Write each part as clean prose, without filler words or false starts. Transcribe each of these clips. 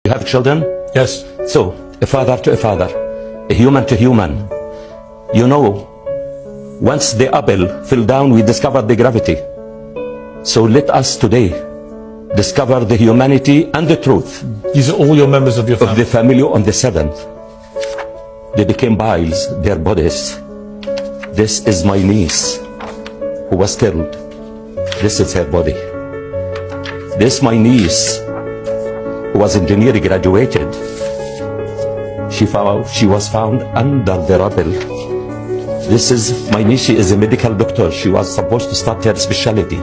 You have children? Yes. So, a father to a father, a human to human. You know, once the apple fell down, we discovered the gravity. So let us today discover the humanity and the truth. These are all your members of your family? Of the family on the 7th. They became piles, their bodies. This is my niece who was killed. This is her body. This my niece who was engineering, graduated. She was found under the rubble. This is my niece. She is a medical doctor. She was supposed to start her specialty.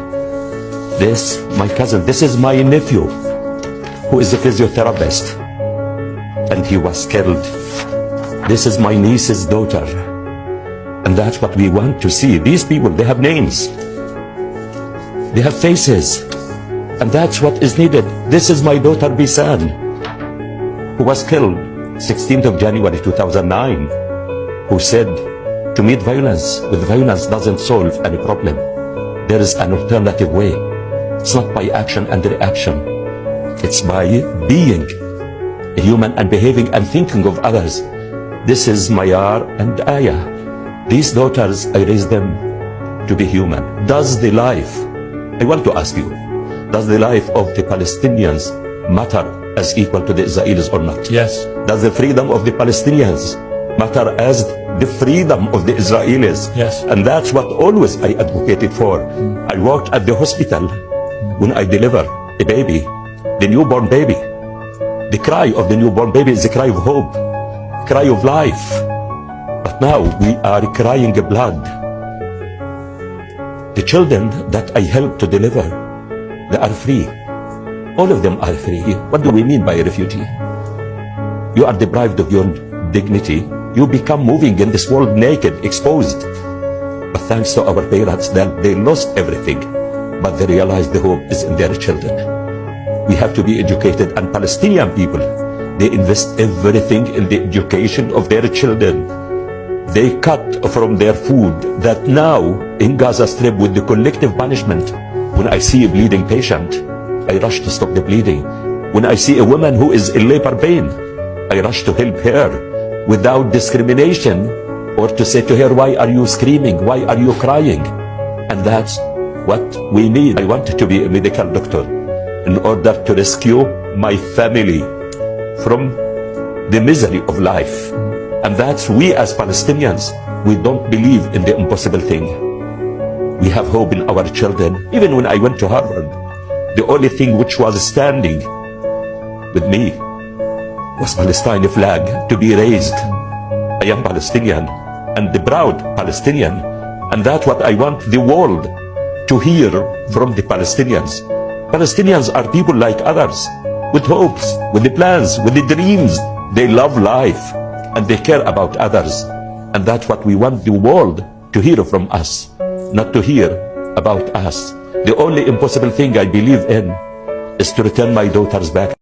This my cousin. This is my nephew who is a physiotherapist, and he was killed. This is my niece's daughter, and that's what we want to see. These people, they have names, they have faces, and that's what is needed. This is my daughter Bisan, who was killed 16th of January 2009, who said to meet violence with violence doesn't solve any problem. There is an alternative way. It's not by action and reaction. It's by being a human and behaving and thinking of others. This is Mayar and Aya. These daughters, I raised them to be human. Does the life, I want to ask you, does the life of the Palestinians matter as equal to the Israelis or not? Yes. Does the freedom of the Palestinians matter as the freedom of the Israelis? Yes. And that's what always I advocated for. I worked at the hospital when I deliver a baby, the newborn baby. The cry of the newborn baby is a cry of hope, cry of life. But now we are crying blood. The children that I helped to deliver, they are free. All of them are free. What do we mean by a refugee? You are deprived of your dignity. You become moving in this world naked, exposed. But thanks to our parents, they lost everything, but they realized the hope is in their children. We have to be educated, and Palestinian people, they invest everything in the education of their children. They cut from their food that now in Gaza Strip with the collective punishment. When I see a bleeding patient, I rush to stop the bleeding. When I see a woman who is in labor pain, I rush to help her without discrimination or to say to her, why are you screaming? Why are you crying? And that's what we need. I wanted to be a medical doctor in order to rescue my family from the misery of life. And that's we as Palestinians, we don't believe in the impossible thing. We have hope in our children. Even when I went to Harvard, the only thing which was standing with me was Palestine flag to be raised. I am Palestinian and the proud Palestinian, and that's what I want the world to hear from the Palestinians. Palestinians are people like others, with hopes, with the plans, with the dreams. They love life and they care about others, and that's what we want the world to hear from us, not to hear about us. The only impossible thing I believe in is to return my daughters back.